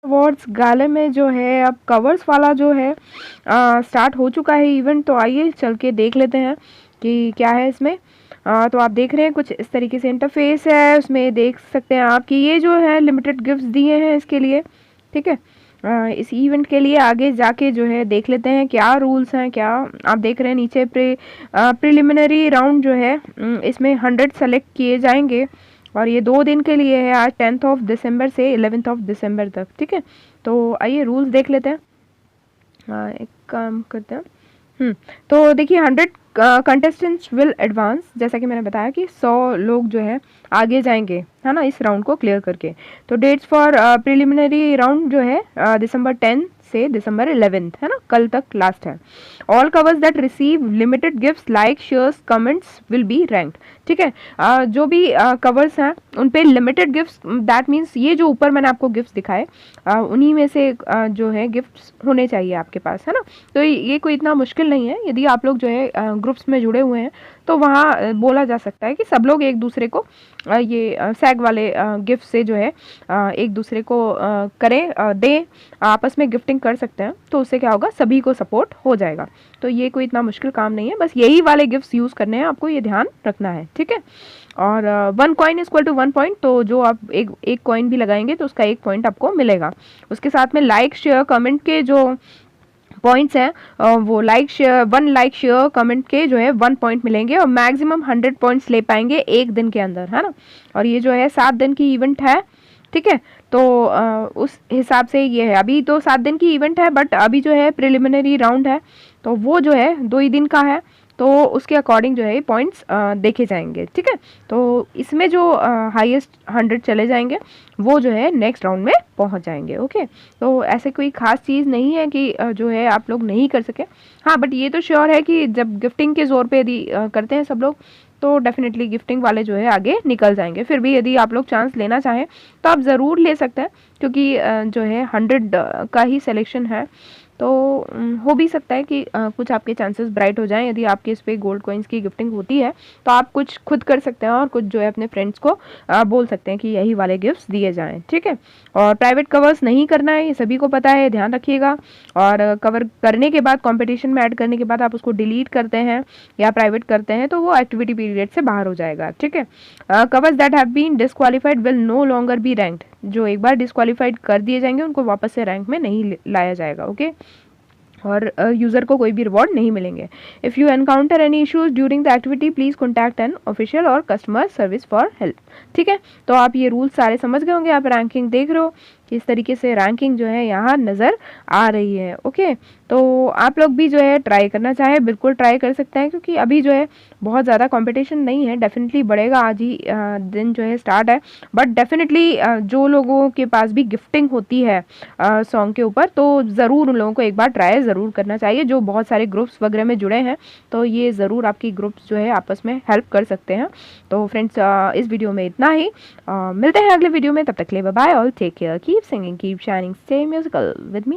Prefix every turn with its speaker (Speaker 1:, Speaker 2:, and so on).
Speaker 1: Awards गाले में जो है अब कवर्स वाला जो है स्टार्ट हो चुका है इवेंट। तो आइए चल के देख लेते हैं कि क्या है इसमें। तो आप देख रहे हैं कुछ इस तरीके से इंटरफेस है, उसमें देख सकते हैं आप कि ये जो है लिमिटेड गिफ्ट्स दिए हैं इसके लिए। ठीक है, इस इवेंट के लिए आगे जाके जो है देख लेते हैं क्या रूल्स हैं क्या। आप देख रहे हैं नीचे प्रिलिमिनरी राउंड जो है इसमें 100 सेलेक्ट किए जाएंगे और ये 2 दिन के लिए है, आज 10th ऑफ दिसंबर से 11th ऑफ दिसंबर तक। ठीक है, तो आइए रूल्स देख लेते हैं। एक काम करते हैं। तो देखिए 100 कंटेस्टेंट्स विल एडवांस, जैसा कि मैंने बताया कि 100 लोग जो है आगे जाएंगे, है ना, इस राउंड को क्लियर करके। तो डेट्स फॉर प्रिलिमिनरी राउंड जो है दिसंबर 10 से दिसंबर 11, है ना, कल तक लास्ट है। All covers that receive limited gifts like shares comments will be ranked. ठीक है, जो भी कवर्स हैं उन पे लिमिटेड गिफ्ट्स, दैट मीन्स ये जो ऊपर मैंने आपको गिफ्ट्स दिखाए उन्हीं में से जो है गिफ्ट्स होने चाहिए आपके पास, है ना। तो ये कोई इतना मुश्किल नहीं है। यदि आप लोग जो है ग्रुप्स में जुड़े हुए हैं तो वहाँ बोला जा सकता है कि सब लोग एक दूसरे को ये सैग वाले गिफ्ट से जो है एक दूसरे को करें, दें, आपस में गिफ्टिंग कर सकते हैं। तो उससे क्या होगा, सभी को सपोर्ट हो जाएगा। तो ये कोई इतना मुश्किल काम नहीं है, बस यही वाले गिफ्ट्स यूज़ करने हैं, आपको ये ध्यान रखना है। ठीक है, और 1 कॉइन इक्वल टू 1 पॉइंट, तो जो आप एक कॉइन भी लगाएंगे तो उसका 1 पॉइंट आपको मिलेगा। उसके साथ में लाइक शेयर कमेंट के जो पॉइंट्स हैं वो like share 1 like share comment के जो है 1 पॉइंट मिलेंगे और मैक्सिमम 100 पॉइंट्स ले पाएंगे एक दिन के अंदर, है ना। और ये जो है 7 दिन की इवेंट है। ठीक है, तो उस हिसाब से ये है। अभी तो 7 दिन की इवेंट है, बट अभी जो है प्रिलिमिनरी राउंड है तो वो जो है 2 ही दिन का है, तो उसके अकॉर्डिंग जो है पॉइंट्स देखे जाएंगे। ठीक है, तो इसमें जो हाईएस्ट 100 चले जाएंगे वो जो है नेक्स्ट राउंड में पहुंच जाएंगे। ओके, तो ऐसे कोई खास चीज़ नहीं है कि जो है आप लोग नहीं कर सके। हाँ, बट ये तो श्योर है कि जब गिफ्टिंग के ज़ोर पे यदि करते हैं सब लोग तो डेफिनेटली गिफ्टिंग वाले जो है आगे निकल जाएंगे। फिर भी यदि आप लोग चांस लेना चाहें तो आप ज़रूर ले सकते हैं, क्योंकि जो है 100 का ही सिलेक्शन है। तो हो भी सकता है कि कुछ आपके चांसेस ब्राइट हो जाएं। यदि आपके इस पे गोल्ड कॉइन्स की गिफ्टिंग होती है तो आप कुछ खुद कर सकते हैं और कुछ जो है अपने फ्रेंड्स को बोल सकते हैं कि यही वाले गिफ्ट्स दिए जाएं। ठीक है, और प्राइवेट कवर्स नहीं करना है, ये सभी को पता है, ध्यान रखिएगा। और कवर करने के बाद, कंपटीशन में ऐड करने के बाद आप उसको डिलीट करते हैं या प्राइवेट करते हैं तो वो एक्टिविटी पीरियड से बाहर हो जाएगा। ठीक है, covers that have been disqualified will no longer be ranked. जो एक बार डिस्क्वालीफाइड कर दिए जाएंगे उनको वापस से रैंक में नहीं लाया जाएगा। ओके, और यूज़र को कोई भी रिवॉर्ड नहीं मिलेंगे। If you encounter any issues during the activity please contact an official और कस्टमर सर्विस फॉर हेल्प। ठीक है, तो आप ये रूल्स सारे समझ गए होंगे। आप रैंकिंग देख रहे हो कि इस तरीके से रैंकिंग जो है यहाँ नज़र आ रही है। ओके, तो आप लोग भी जो है ट्राई करना चाहे बिल्कुल ट्राई कर सकते हैं, क्योंकि अभी जो है बहुत ज़्यादा कंपटीशन नहीं है, डेफिनेटली बढ़ेगा। आज ही दिन जो है स्टार्ट है, बट डेफिनेटली जो लोगों के पास भी गिफ्टिंग होती है सॉन्ग के ऊपर तो ज़रूर उन लोगों को एक बार ट्राई ज़रूर करना चाहिए। जो बहुत सारे ग्रुप्स वगैरह में जुड़े हैं तो ये ज़रूर आपकी ग्रुप्स जो है आपस में हेल्प कर सकते हैं। तो फ्रेंड्स इस वीडियो में इतना ही, मिलते हैं अगले वीडियो में, तब तक के लिए bye bye, all take care, keep singing, keep shining, stay musical with me.